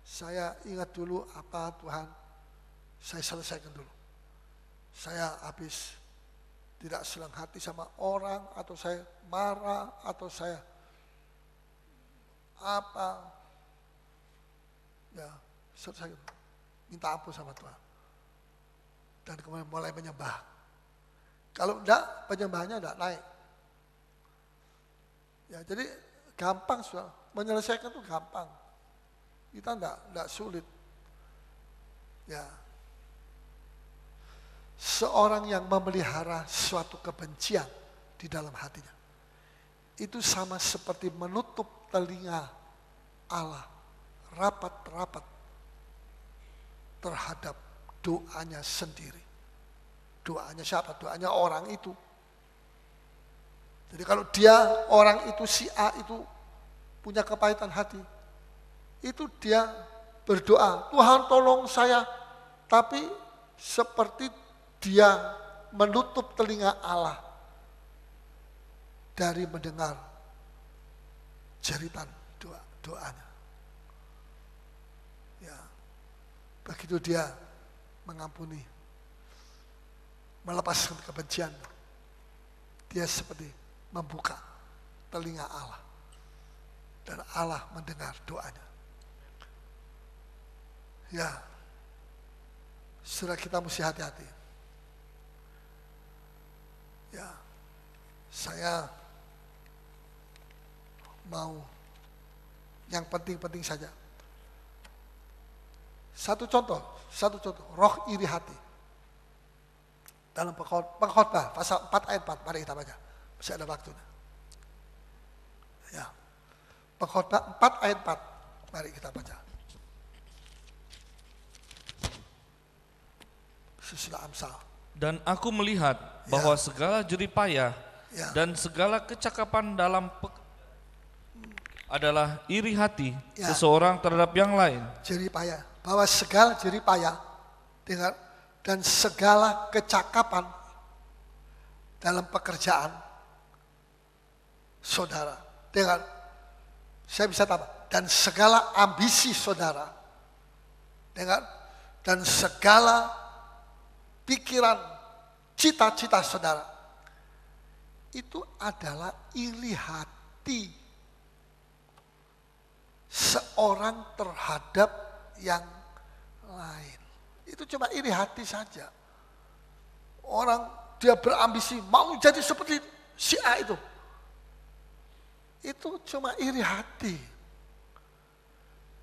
saya ingat dulu apa Tuhan, saya selesaikan dulu. Saya habis tidak senang hati sama orang, atau saya marah, atau saya apa, ya selesai, minta ampun sama Tuhan. Dan kemudian mulai menyembah. Kalau enggak, penyembahannya enggak naik. Ya, jadi gampang sudah, menyelesaikan itu gampang. Kita enggak sulit. Ya. Seorang yang memelihara suatu kebencian di dalam hatinya, itu sama seperti menutup telinga Allah rapat-rapat terhadap doanya sendiri. Doanya siapa? Doanya orang itu. Jadi kalau dia, orang itu, si A itu punya kepahitan hati, itu dia berdoa, Tuhan tolong saya, tapi seperti dia menutup telinga Allah dari mendengar jeritan doanya. Ya, begitu dia mengampuni, melepaskan kebencian, dia seperti membuka telinga Allah dan Allah mendengar doanya. Ya, saudara, kita mesti hati-hati. Ya, saya mau yang penting-penting saja. Satu contoh, roh iri hati. Dalam Pengkhotbah pasal 4 ayat 4, mari kita baca. Masih ada waktunya. Ya. Pengkhotbah 4 ayat 4, mari kita baca. Sesudah Amsal. Dan aku melihat bahwa segala jeripayah dan segala kecakapan dalam adalah iri hati seseorang terhadap yang lain. Jeripayah, bahwa segala jeripayah dan segala kecakapan dalam pekerjaan saudara, saya bisa tambah, dan segala ambisi saudara, dan segala pikiran, cita-cita saudara, itu adalah iri hati seorang terhadap yang lain. Itu cuma iri hati saja. Orang dia berambisi mau jadi seperti si A itu. Itu cuma iri hati.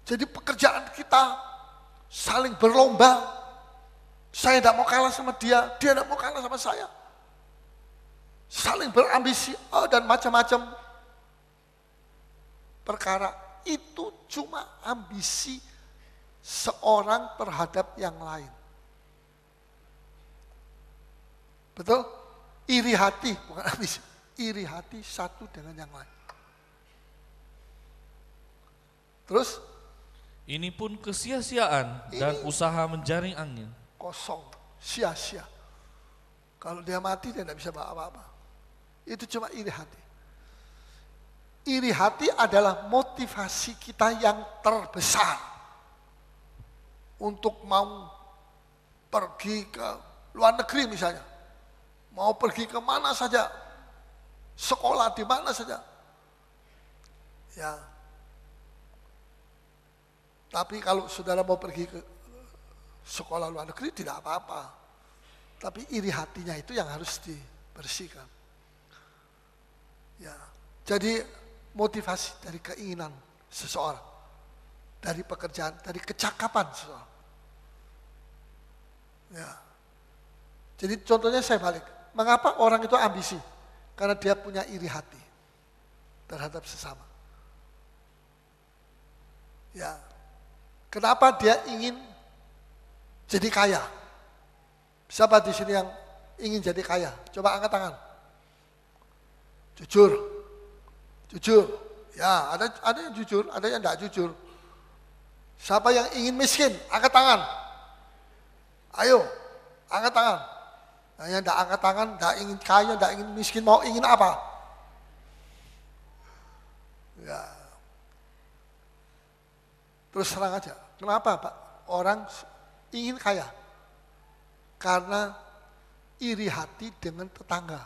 Jadi pekerjaan kita saling berlomba. Saya tidak mau kalah sama dia tidak mau kalah sama saya. Saling berambisi dan macam-macam perkara itu cuma ambisi seorang terhadap yang lain. Betul? Iri hati, bukan ambisi. Iri hati satu dengan yang lain. Terus? Ini pun kesia-siaan dan usaha menjaring angin. Kosong, sia-sia. Kalau dia mati dia tidak bisa bawa apa-apa. Itu cuma iri hati. Iri hati adalah motivasi kita yang terbesar untuk mau pergi ke luar negeri misalnya. Mau pergi ke mana saja, sekolah di mana saja. Ya. Tapi kalau saudara mau pergi ke sekolah luar negeri tidak apa-apa. Tapi iri hatinya itu yang harus dibersihkan. Ya. Jadi motivasi dari keinginan seseorang, dari pekerjaan, dari kecakapan seseorang. Ya. Jadi contohnya saya balik. Mengapa orang itu ambisi? Karena dia punya iri hati terhadap sesama. Ya. Kenapa dia ingin jadi kaya? Siapa di sini yang ingin jadi kaya? Coba angkat tangan. Jujur. Jujur. Ya, ada yang jujur, ada yang tidak jujur. Siapa yang ingin miskin? Angkat tangan. Ayo, angkat tangan. Nah, yang tidak angkat tangan, tidak ingin kaya, tidak ingin miskin, mau ingin apa? Ya. Terus terang aja. Kenapa Pak? Orang ingin kaya. Karena iri hati dengan tetangga.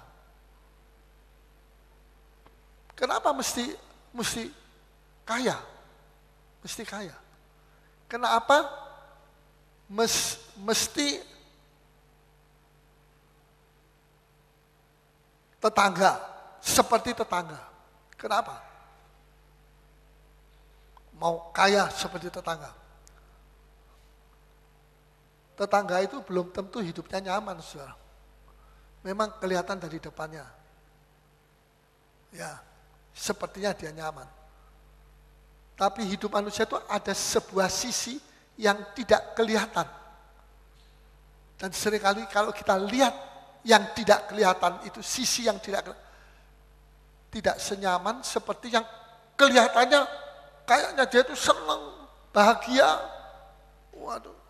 Kenapa mesti kaya? Mesti kaya. Kenapa mesti tetangga, seperti tetangga? Kenapa? Mau kaya seperti tetangga. Tetangga itu belum tentu hidupnya nyaman, saudara. Memang kelihatan dari depannya. Ya, sepertinya dia nyaman. Tapi hidup manusia itu ada sebuah sisi yang tidak kelihatan. Dan seringkali kalau kita lihat yang tidak kelihatan itu, sisi yang tidak senyaman seperti yang kelihatannya kayaknya dia itu senang, bahagia. Waduh.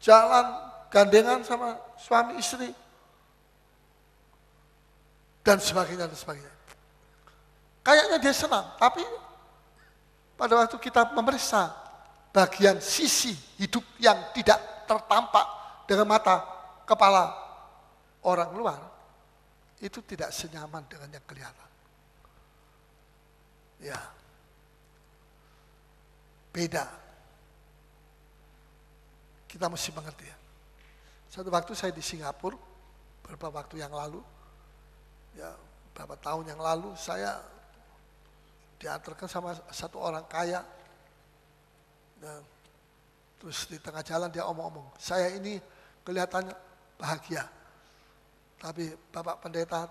Jalan gandengan sama suami istri. Dan sebagainya, dan sebagainya. Kayaknya dia senang, tapi pada waktu kita memeriksa bagian sisi hidup yang tidak tertampak dengan mata kepala orang luar, itu tidak senyaman dengan yang kelihatan. Ya. Beda. Kita mesti mengerti ya. Satu waktu saya di Singapura, beberapa waktu yang lalu, ya beberapa tahun yang lalu, saya diantarkan sama satu orang kaya. Dan terus di tengah jalan dia omong-omong, saya ini kelihatannya bahagia. Tapi Bapak Pendeta,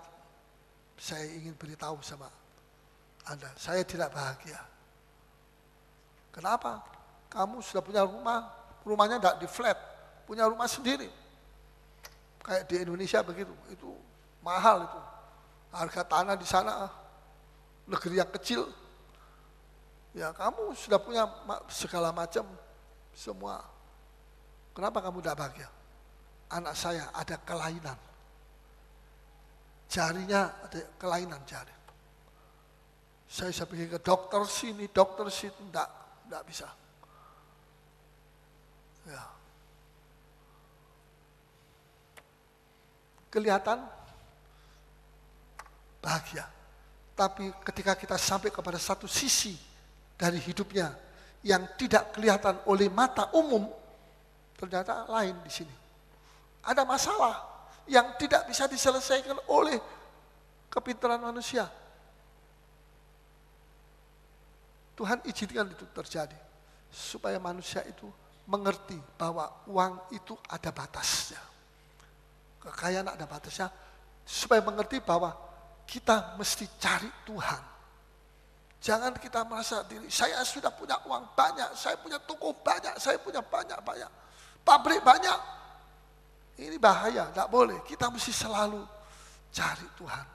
saya ingin beritahu sama Anda, saya tidak bahagia. Kenapa? Kamu sudah punya rumah, rumahnya tidak di flat, punya rumah sendiri. Kayak di Indonesia begitu, itu mahal itu. Harga tanah di sana, negeri yang kecil. Ya kamu sudah punya segala macam, semua. Kenapa kamu tidak bahagia? Anak saya ada kelainan. Jarinya ada kelainan jari. Saya pergi ke dokter sini, dokter situ, tidak bisa. Ya. Kelihatan bahagia. Tapi ketika kita sampai kepada satu sisi dari hidupnya yang tidak kelihatan oleh mata umum, ternyata lain di sini. Ada masalah yang tidak bisa diselesaikan oleh kepintaran manusia. Tuhan izinkan itu terjadi supaya manusia itu mengerti bahwa uang itu ada batasnya. Kekayaan ada batasnya, supaya mengerti bahwa kita mesti cari Tuhan. Jangan kita merasa diri, saya sudah punya uang banyak, saya punya toko banyak, saya punya banyak-banyak, pabrik banyak. Ini bahaya, tidak boleh. Kita mesti selalu cari Tuhan.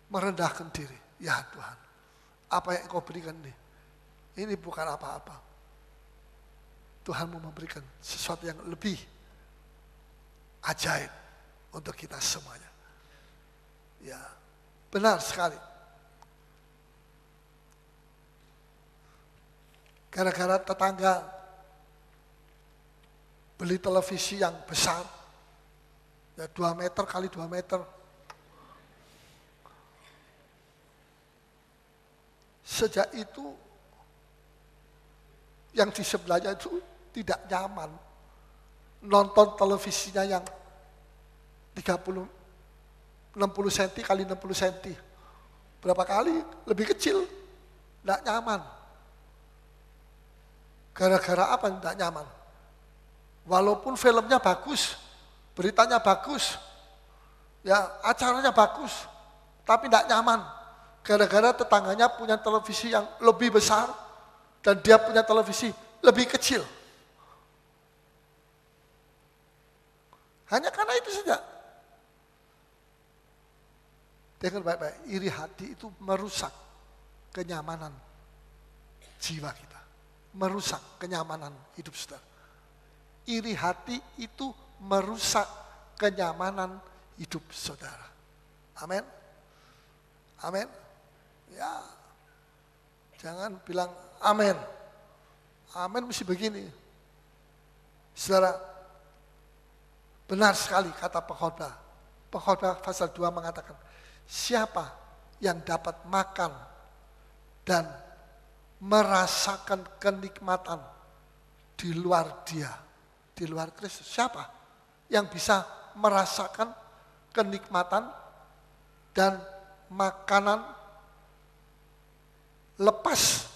Merendahkan diri. Ya Tuhan, apa yang Engkau berikan ini bukan apa-apa. Tuhan mau memberikan sesuatu yang lebih ajaib untuk kita semuanya. Ya, benar sekali. Gara-gara tetangga beli televisi yang besar, ya 2 meter kali 2 meter. Sejak itu, yang di sebelahnya itu tidak nyaman. Nonton televisinya yang 60 cm kali 60 cm. Berapa kali? Lebih kecil. Tidak nyaman. Gara-gara apa tidak nyaman? Walaupun filmnya bagus, beritanya bagus, ya acaranya bagus, tapi tidak nyaman. Gara-gara tetangganya punya televisi yang lebih besar dan dia punya televisi lebih kecil. Hanya karena itu saja. Dengar baik-baik, iri hati itu merusak kenyamanan jiwa kita. Merusak kenyamanan hidup saudara. Iri hati itu merusak kenyamanan hidup saudara. Amin. Amin. Ya, jangan bilang amin. Amin mesti begini. Saudara, benar sekali kata pengkhotbah. Pengkhotbah pasal 2 mengatakan, siapa yang dapat makan dan merasakan kenikmatan di luar dia, di luar Kristus. Siapa yang bisa merasakan kenikmatan dan makanan lepas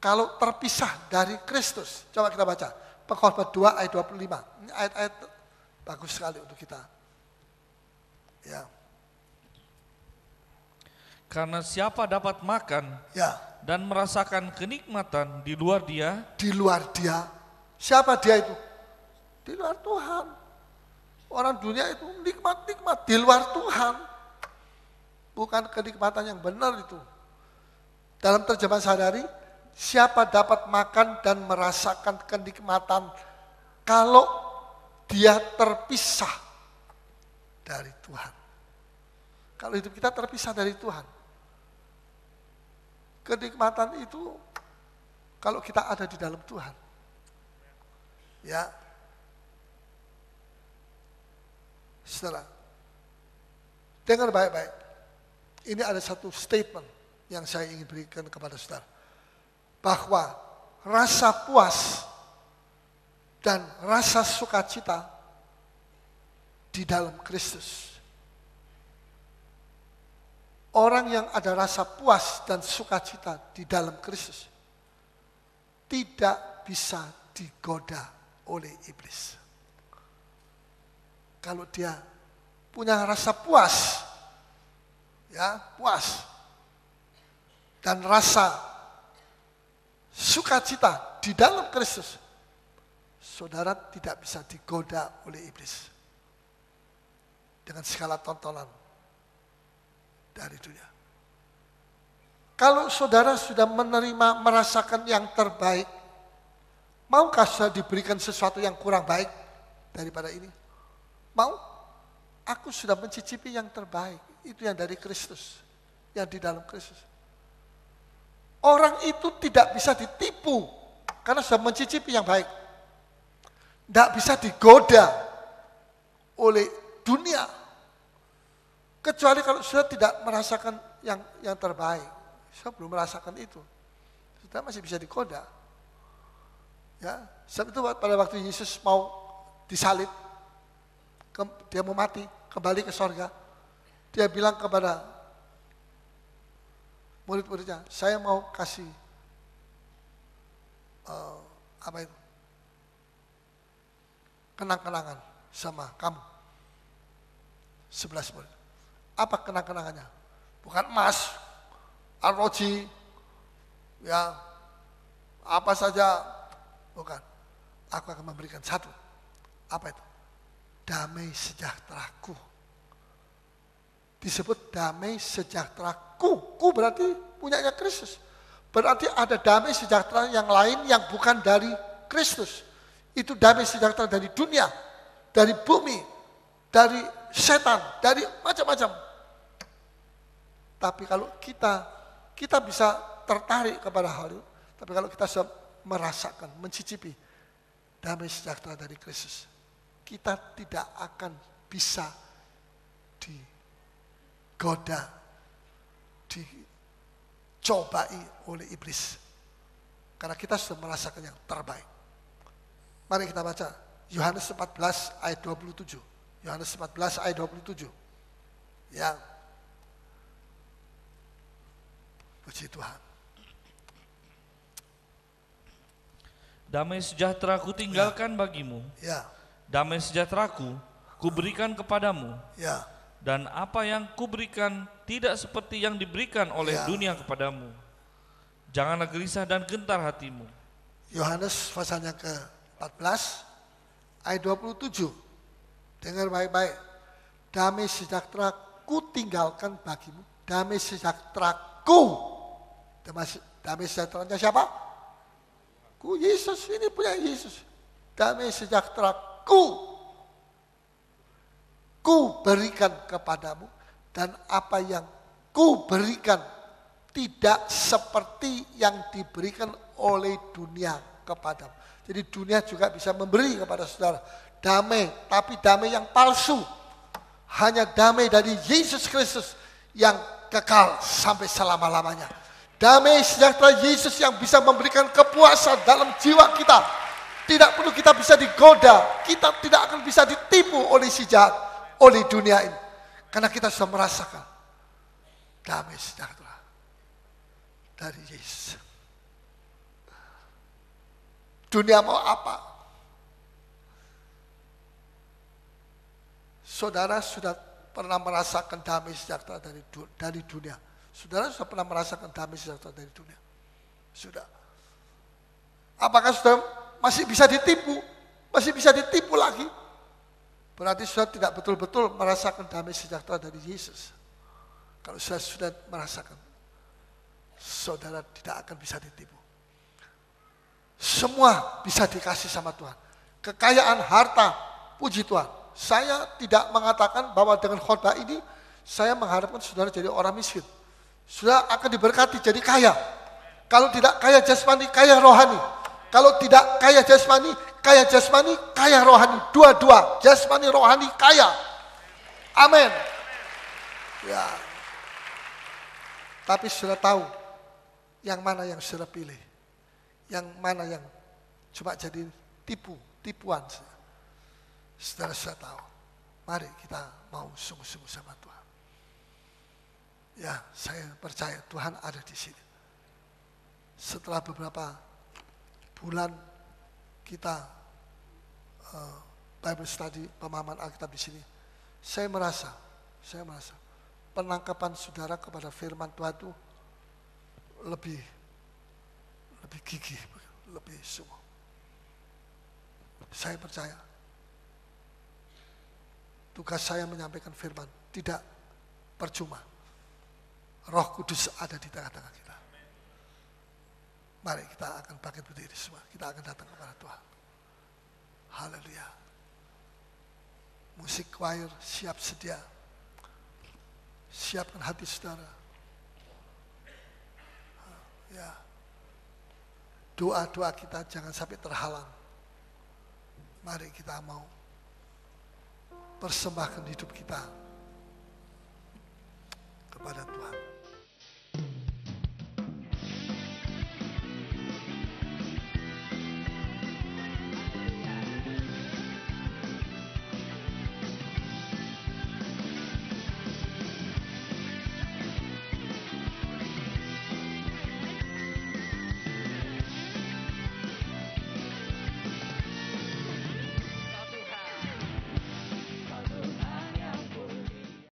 kalau terpisah dari Kristus? Coba kita baca Pengkhotbah 2 ayat 25. Ini ayat-ayat bagus sekali untuk kita. Ya. Karena siapa dapat makan dan merasakan kenikmatan di luar dia? Di luar dia. Siapa dia itu? Di luar Tuhan. Orang dunia itu nikmat-nikmat di luar Tuhan. Bukan kenikmatan yang benar itu. Dalam terjemahan sehari-hari, siapa dapat makan dan merasakan kenikmatan kalau dia terpisah dari Tuhan. Kalau hidup kita terpisah dari Tuhan. Kenikmatan itu kalau kita ada di dalam Tuhan. Ya. Saudara, dengar baik-baik. Ini ada satu statement yang saya ingin berikan kepada saudara. Bahwa rasa puas dan rasa sukacita di dalam Kristus. Orang yang ada rasa puas dan sukacita di dalam Kristus tidak bisa digoda oleh iblis. Kalau dia punya rasa puas, ya puas, dan rasa sukacita di dalam Kristus, saudara tidak bisa digoda oleh iblis dengan segala tontonan dari dunia. Kalau saudara sudah menerima, merasakan yang terbaik, maukah saudara diberikan sesuatu yang kurang baik daripada ini? Mau? Aku sudah mencicipi yang terbaik, itu yang dari Kristus, yang di dalam Kristus. Orang itu tidak bisa ditipu karena sudah mencicipi yang baik. Tidak bisa digoda oleh dunia. Kecuali kalau sudah tidak merasakan yang terbaik. Saya belum merasakan itu. Sudah masih bisa digoda. Ya, sebab itu pada waktu Yesus mau disalib, dia mau mati, kembali ke sorga. Dia bilang kepada murid-muridnya, saya mau kasih kenang-kenangan sama kamu. 11 murid. Apa kenang-kenangannya? Bukan emas, arloji, ya apa saja, bukan. Aku akan memberikan satu. Apa itu? Damai sejahteraku. Disebut damai sejahteraku. Ku berarti punyanya Kristus. Berarti ada damai sejahtera yang lain yang bukan dari Kristus. Itu damai sejahtera dari dunia, dari bumi, dari setan, dari macam-macam. Tapi kalau kita bisa tertarik kepada hal itu. Tapi kalau kita sudah merasakan, mencicipi damai sejahtera dari Kristus, kita tidak akan bisa digoda, dicobai oleh iblis. Karena kita sudah merasakan yang terbaik. Mari kita baca Yohanes 14 ayat 27. Yohanes 14 ayat 27. Ya. Puji Tuhan. Damai sejahtera ku tinggalkan bagimu. Ya. Damai sejahteraku ku berikan kepadamu. Ya. Dan apa yang kuberikan tidak seperti yang diberikan oleh dunia kepadamu. Janganlah gelisah dan gentar hatimu. Yohanes pasalnya ke-14 ayat 27. Dengar baik-baik. Damai sejahtera ku tinggalkan bagimu. Damai sejahteraku. Damai sejahteranya siapa? Ku Yesus, ini punya Yesus. Damai sejahteraku ku berikan kepadamu, dan apa yang ku berikan tidak seperti yang diberikan oleh dunia kepadamu. Jadi dunia juga bisa memberi kepada saudara damai, tapi damai yang palsu. Hanya damai dari Yesus Kristus yang kekal sampai selama-lamanya. Damai sejahtera Yesus yang bisa memberikan kepuasan dalam jiwa kita. Tidak perlu kita bisa digoda, kita tidak akan bisa ditipu oleh si jahat, oleh dunia ini. Karena kita sudah merasakan damai sejahtera dari Yesus. Dunia mau apa? Saudara sudah pernah merasakan damai sejahtera dari dunia. Saudara sudah pernah merasakan damai sejahtera dari dunia? Sudah. Apakah saudara masih bisa ditipu? Masih bisa ditipu lagi? Berarti saudara tidak betul-betul merasakan damai sejahtera dari Yesus. Kalau saudara sudah merasakan, saudara tidak akan bisa ditipu. Semua bisa dikasih sama Tuhan. Kekayaan, harta, puji Tuhan. Saya tidak mengatakan bahwa dengan khotbah ini saya mengharapkan saudara jadi orang miskin. Saudara akan diberkati jadi kaya. Kalau tidak kaya jasmani, kaya rohani. Kalau tidak kaya jasmani, kaya rohani. Dua-dua, jasmani, rohani, kaya. Amin. Ya. Tapi saudara tahu yang mana yang saudara pilih. Yang mana yang cuma jadi tipuan. Saudara sudah tahu. Mari kita mau sungguh-sungguh sama Tuhan. Ya, saya percaya Tuhan ada di sini. Setelah beberapa bulan kita Bible study, pemahaman Alkitab di sini, saya merasa penangkapan saudara kepada firman Tuhan itu lebih gigih, lebih sungguh. Saya percaya tugas saya menyampaikan firman tidak percuma. Roh Kudus ada di tengah-tengah kita. Mari kita akan bangkit berdiri semua. Kita akan datang kepada Tuhan. Haleluya. Musik choir siap sedia. Siapkan hati saudara. Ya. Doa-doa kita jangan sampai terhalang. Mari kita mau persembahkan hidup kita kepada Tuhan.